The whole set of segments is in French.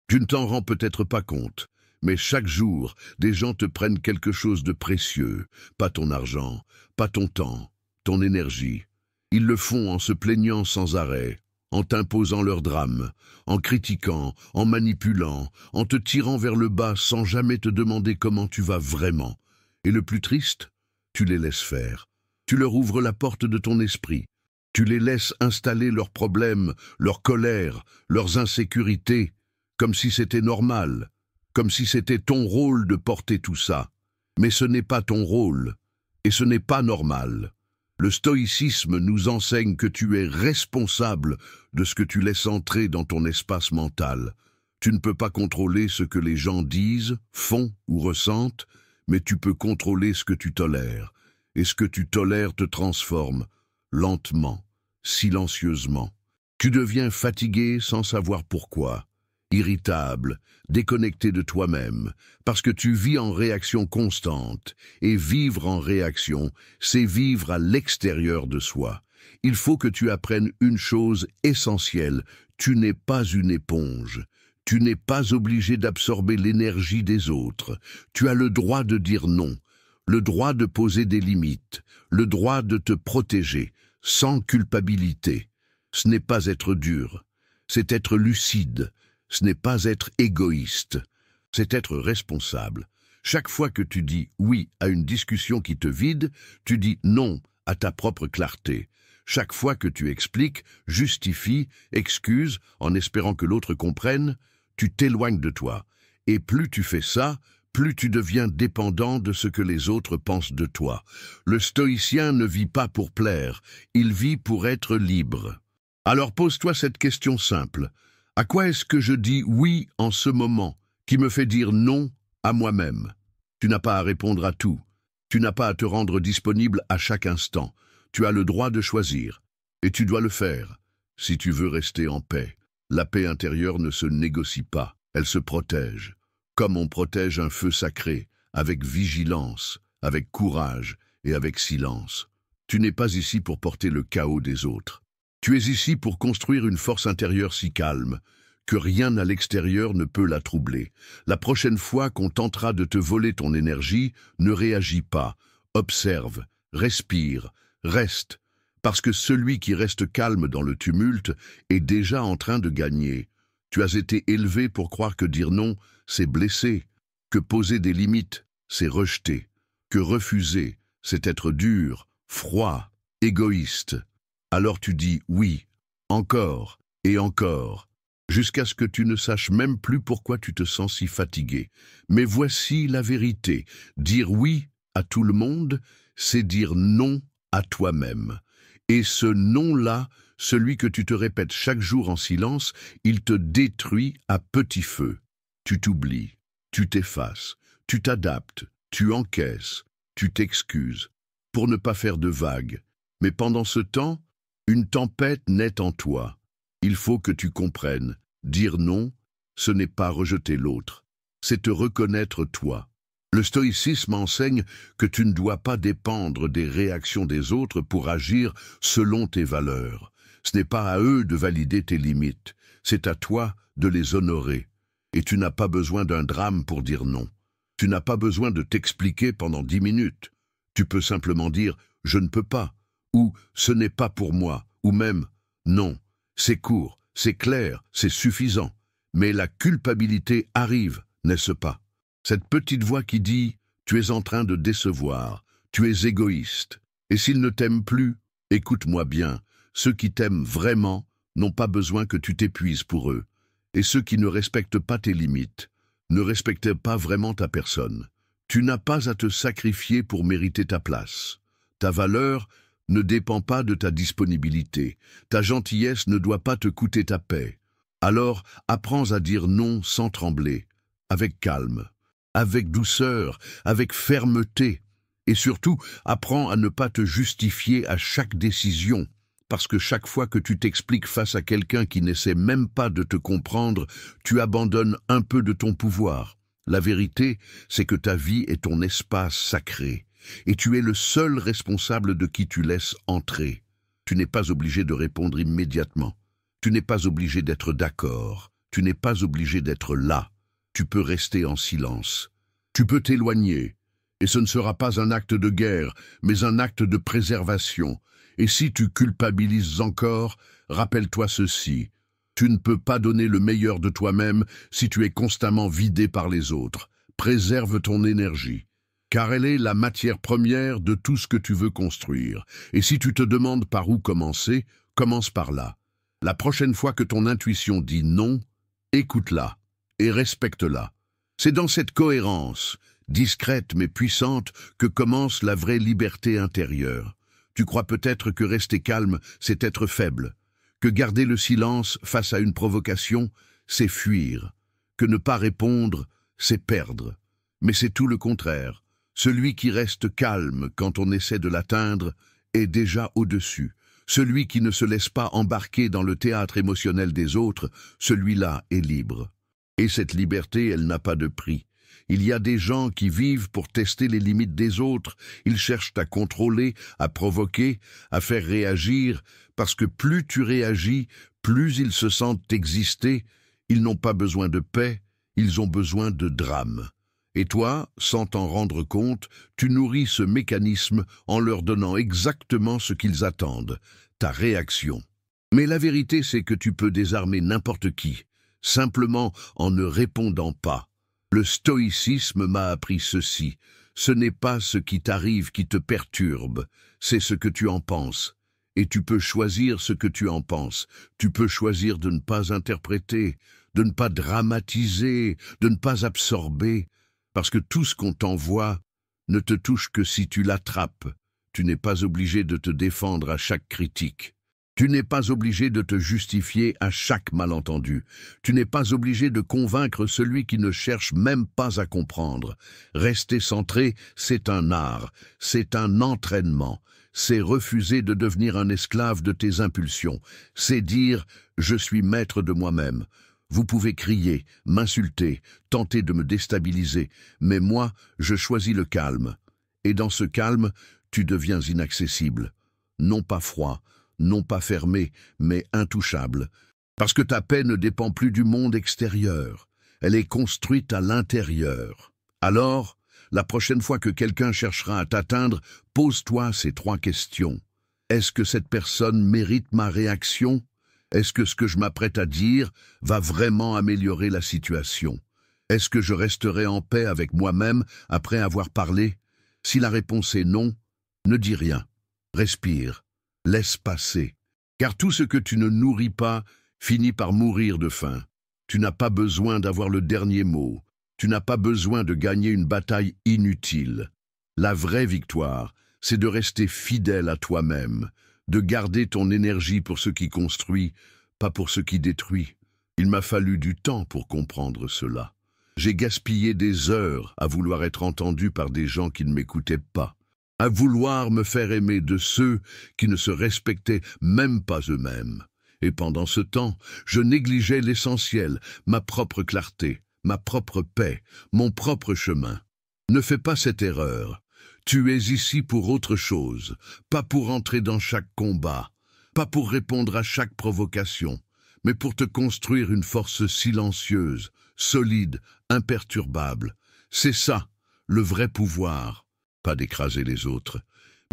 Tu ne t'en rends peut-être pas compte, mais chaque jour, des gens te prennent quelque chose de précieux, pas ton argent, pas ton temps, ton énergie. Ils le font en se plaignant sans arrêt, en t'imposant leur drame, en critiquant, en manipulant, en te tirant vers le bas sans jamais te demander comment tu vas vraiment. Et le plus triste, tu les laisses faire. Tu leur ouvres la porte de ton esprit. Tu les laisses installer leurs problèmes, leurs colères, leurs insécurités, comme si c'était normal, comme si c'était ton rôle de porter tout ça. Mais ce n'est pas ton rôle, et ce n'est pas normal. Le stoïcisme nous enseigne que tu es responsable de ce que tu laisses entrer dans ton espace mental. Tu ne peux pas contrôler ce que les gens disent, font ou ressentent, mais tu peux contrôler ce que tu tolères. Et ce que tu tolères te transforme, lentement, silencieusement. Tu deviens fatigué sans savoir pourquoi, irritable, déconnecté de toi-même, parce que tu vis en réaction constante, et vivre en réaction, c'est vivre à l'extérieur de soi. Il faut que tu apprennes une chose essentielle, tu n'es pas une éponge. Tu n'es pas obligé d'absorber l'énergie des autres. Tu as le droit de dire non, le droit de poser des limites, le droit de te protéger, sans culpabilité. Ce n'est pas être dur, c'est être lucide. Ce n'est pas être égoïste, c'est être responsable. Chaque fois que tu dis oui à une discussion qui te vide, tu dis non à ta propre clarté. Chaque fois que tu expliques, justifies, excuses, en espérant que l'autre comprenne, tu t'éloignes de toi. Et plus tu fais ça, plus tu deviens dépendant de ce que les autres pensent de toi. Le stoïcien ne vit pas pour plaire, il vit pour être libre. Alors pose-toi cette question simple. À quoi est-ce que je dis oui en ce moment, qui me fait dire non à moi-même? Tu n'as pas à répondre à tout. Tu n'as pas à te rendre disponible à chaque instant. Tu as le droit de choisir. Et tu dois le faire, si tu veux rester en paix. La paix intérieure ne se négocie pas, elle se protège. Comme on protège un feu sacré, avec vigilance, avec courage et avec silence. Tu n'es pas ici pour porter le chaos des autres. Tu es ici pour construire une force intérieure si calme que rien à l'extérieur ne peut la troubler. La prochaine fois qu'on tentera de te voler ton énergie, ne réagis pas. Observe, respire, reste, parce que celui qui reste calme dans le tumulte est déjà en train de gagner. Tu as été élevé pour croire que dire non, c'est blesser, que poser des limites, c'est rejeter, que refuser, c'est être dur, froid, égoïste. Alors tu dis oui, encore et encore, jusqu'à ce que tu ne saches même plus pourquoi tu te sens si fatigué. Mais voici la vérité, dire oui à tout le monde, c'est dire non à toi-même. Et ce non-là, celui que tu te répètes chaque jour en silence, il te détruit à petit feu. Tu t'oublies, tu t'effaces, tu t'adaptes, tu encaisses, tu t'excuses, pour ne pas faire de vagues. Mais pendant ce temps, une tempête naît en toi. Il faut que tu comprennes. Dire non, ce n'est pas rejeter l'autre. C'est te reconnaître toi. Le stoïcisme enseigne que tu ne dois pas dépendre des réactions des autres pour agir selon tes valeurs. Ce n'est pas à eux de valider tes limites. C'est à toi de les honorer. Et tu n'as pas besoin d'un drame pour dire non. Tu n'as pas besoin de t'expliquer pendant 10 minutes. Tu peux simplement dire « je ne peux pas » ou « ce n'est pas pour moi » ou même « non ». C'est court, c'est clair, c'est suffisant. Mais la culpabilité arrive, n'est-ce pas? Cette petite voix qui dit « tu es en train de décevoir, tu es égoïste ». Et s'ils ne t'aiment plus, écoute-moi bien, ceux qui t'aiment vraiment n'ont pas besoin que tu t'épuises pour eux. Et ceux qui ne respectent pas tes limites ne respectent pas vraiment ta personne. Tu n'as pas à te sacrifier pour mériter ta place. Ta valeur ne dépend pas de ta disponibilité. Ta gentillesse ne doit pas te coûter ta paix. Alors, apprends à dire non sans trembler, avec calme, avec douceur, avec fermeté. Et surtout, apprends à ne pas te justifier à chaque décision, parce que chaque fois que tu t'expliques face à quelqu'un qui n'essaie même pas de te comprendre, tu abandonnes un peu de ton pouvoir. La vérité, c'est que ta vie est ton espace sacré. Et tu es le seul responsable de qui tu laisses entrer. Tu n'es pas obligé de répondre immédiatement. Tu n'es pas obligé d'être d'accord. Tu n'es pas obligé d'être là. Tu peux rester en silence. Tu peux t'éloigner. Et ce ne sera pas un acte de guerre, mais un acte de préservation. Et si tu culpabilises encore, rappelle-toi ceci. Tu ne peux pas donner le meilleur de toi-même si tu es constamment vidé par les autres. Préserve ton énergie, car elle est la matière première de tout ce que tu veux construire. Et si tu te demandes par où commencer, commence par là. La prochaine fois que ton intuition dit non, écoute-la et respecte-la. C'est dans cette cohérence, discrète mais puissante, que commence la vraie liberté intérieure. Tu crois peut-être que rester calme, c'est être faible, que garder le silence face à une provocation, c'est fuir, que ne pas répondre, c'est perdre. Mais c'est tout le contraire. Celui qui reste calme quand on essaie de l'atteindre est déjà au-dessus. Celui qui ne se laisse pas embarquer dans le théâtre émotionnel des autres, celui-là est libre. Et cette liberté, elle n'a pas de prix. Il y a des gens qui vivent pour tester les limites des autres. Ils cherchent à contrôler, à provoquer, à faire réagir, parce que plus tu réagis, plus ils se sentent exister. Ils n'ont pas besoin de paix, ils ont besoin de drame. Et toi, sans t'en rendre compte, tu nourris ce mécanisme en leur donnant exactement ce qu'ils attendent, ta réaction. Mais la vérité, c'est que tu peux désarmer n'importe qui, simplement en ne répondant pas. Le stoïcisme m'a appris ceci. Ce n'est pas ce qui t'arrive qui te perturbe, c'est ce que tu en penses. Et tu peux choisir ce que tu en penses. Tu peux choisir de ne pas interpréter, de ne pas dramatiser, de ne pas absorber, parce que tout ce qu'on t'envoie ne te touche que si tu l'attrapes. Tu n'es pas obligé de te défendre à chaque critique. Tu n'es pas obligé de te justifier à chaque malentendu. Tu n'es pas obligé de convaincre celui qui ne cherche même pas à comprendre. Rester centré, c'est un art, c'est un entraînement. C'est refuser de devenir un esclave de tes impulsions. C'est dire « je suis maître de moi-même ». Vous pouvez crier, m'insulter, tenter de me déstabiliser, mais moi, je choisis le calme. Et dans ce calme, tu deviens inaccessible. Non pas froid, non pas fermé, mais intouchable. Parce que ta paix ne dépend plus du monde extérieur. Elle est construite à l'intérieur. Alors, la prochaine fois que quelqu'un cherchera à t'atteindre, pose-toi ces 3 questions. Est-ce que cette personne mérite ma réaction ? Est-ce que ce que je m'apprête à dire va vraiment améliorer la situation? Est-ce que je resterai en paix avec moi-même après avoir parlé? Si la réponse est non, ne dis rien. Respire. Laisse passer. Car tout ce que tu ne nourris pas finit par mourir de faim. Tu n'as pas besoin d'avoir le dernier mot. Tu n'as pas besoin de gagner une bataille inutile. La vraie victoire, c'est de rester fidèle à toi-même, de garder ton énergie pour ce qui construit, pas pour ce qui détruit. Il m'a fallu du temps pour comprendre cela. J'ai gaspillé des heures à vouloir être entendu par des gens qui ne m'écoutaient pas, à vouloir me faire aimer de ceux qui ne se respectaient même pas eux-mêmes. Et pendant ce temps, je négligeais l'essentiel, ma propre clarté, ma propre paix, mon propre chemin. Ne fais pas cette erreur. Tu es ici pour autre chose, pas pour entrer dans chaque combat, pas pour répondre à chaque provocation, mais pour te construire une force silencieuse, solide, imperturbable. C'est ça, le vrai pouvoir. Pas d'écraser les autres,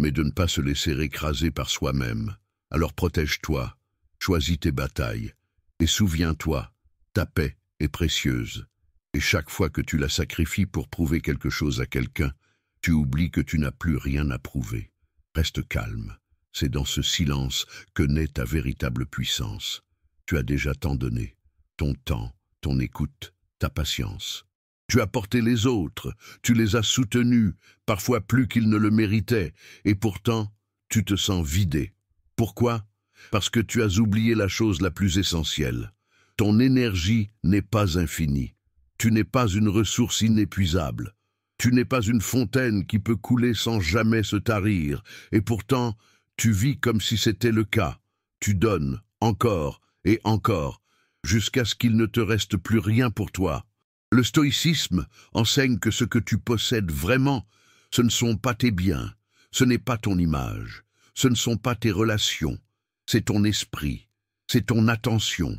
mais de ne pas se laisser écraser par soi-même. Alors protège-toi, choisis tes batailles, et souviens-toi, ta paix est précieuse. Et chaque fois que tu la sacrifies pour prouver quelque chose à quelqu'un, tu oublies que tu n'as plus rien à prouver. Reste calme, c'est dans ce silence que naît ta véritable puissance. Tu as déjà tant donné, ton temps, ton écoute, ta patience. Tu as porté les autres, tu les as soutenus, parfois plus qu'ils ne le méritaient, et pourtant, tu te sens vidé. Pourquoi? Parce que tu as oublié la chose la plus essentielle. Ton énergie n'est pas infinie. Tu n'es pas une ressource inépuisable. Tu n'es pas une fontaine qui peut couler sans jamais se tarir, et pourtant, tu vis comme si c'était le cas. Tu donnes, encore et encore, jusqu'à ce qu'il ne te reste plus rien pour toi. Le stoïcisme enseigne que ce que tu possèdes vraiment, ce ne sont pas tes biens, ce n'est pas ton image, ce ne sont pas tes relations, c'est ton esprit, c'est ton attention,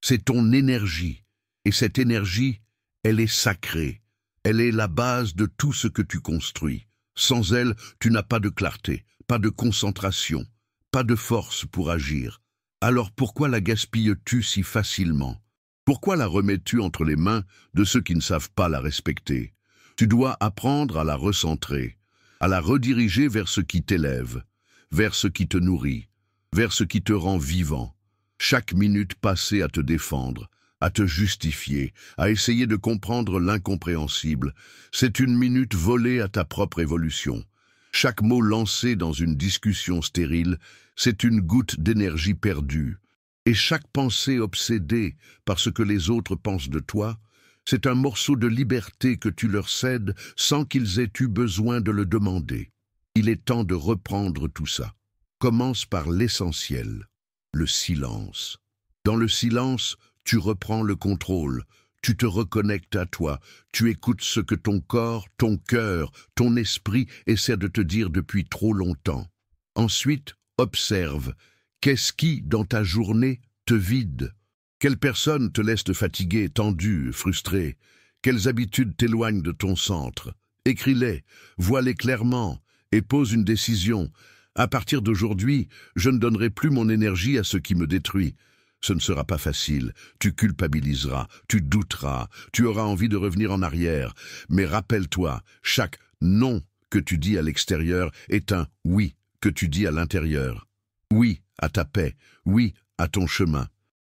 c'est ton énergie, Et cette énergie, elle est sacrée. Elle est la base de tout ce que tu construis. Sans elle, tu n'as pas de clarté, pas de concentration, pas de force pour agir. Alors pourquoi la gaspilles-tu si facilement? Pourquoi la remets-tu entre les mains de ceux qui ne savent pas la respecter? Tu dois apprendre à la recentrer, à la rediriger vers ce qui t'élève, vers ce qui te nourrit, vers ce qui te rend vivant. Chaque minute passée à te défendre, à te justifier, à essayer de comprendre l'incompréhensible, c'est une minute volée à ta propre évolution. Chaque mot lancé dans une discussion stérile, c'est une goutte d'énergie perdue. Et chaque pensée obsédée par ce que les autres pensent de toi, c'est un morceau de liberté que tu leur cèdes sans qu'ils aient eu besoin de le demander. Il est temps de reprendre tout ça. Commence par l'essentiel, le silence. Dans le silence, tu reprends le contrôle, tu te reconnectes à toi, tu écoutes ce que ton corps, ton cœur, ton esprit essaient de te dire depuis trop longtemps. Ensuite, observe. Qu'est-ce qui, dans ta journée, te vide? Quelles personnes te laissent te fatiguer, tendu, frustré? Quelles habitudes t'éloignent de ton centre? Écris-les, vois-les clairement et pose une décision. À partir d'aujourd'hui, je ne donnerai plus mon énergie à ce qui me détruit. Ce ne sera pas facile, tu culpabiliseras, tu douteras, tu auras envie de revenir en arrière. Mais rappelle-toi, chaque « non » que tu dis à l'extérieur est un « oui » que tu dis à l'intérieur. Oui à ta paix, oui à ton chemin,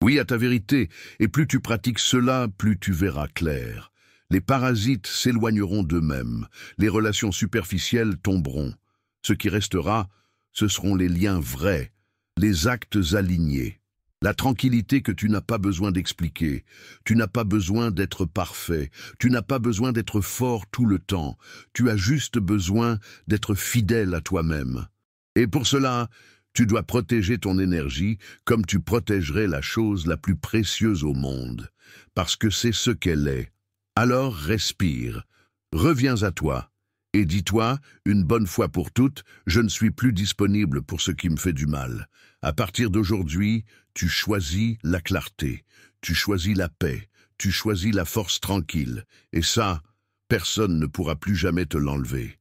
oui à ta vérité, et plus tu pratiques cela, plus tu verras clair. Les parasites s'éloigneront d'eux-mêmes, les relations superficielles tomberont. Ce qui restera, ce seront les liens vrais, les actes alignés. La tranquillité que tu n'as pas besoin d'expliquer, tu n'as pas besoin d'être parfait, tu n'as pas besoin d'être fort tout le temps, tu as juste besoin d'être fidèle à toi-même. Et pour cela, tu dois protéger ton énergie comme tu protégerais la chose la plus précieuse au monde, parce que c'est ce qu'elle est. Alors respire, reviens à toi, et dis-toi, une bonne fois pour toutes, je ne suis plus disponible pour ce qui me fait du mal. À partir d'aujourd'hui, tu choisis la clarté, tu choisis la paix, tu choisis la force tranquille, et ça, personne ne pourra plus jamais te l'enlever.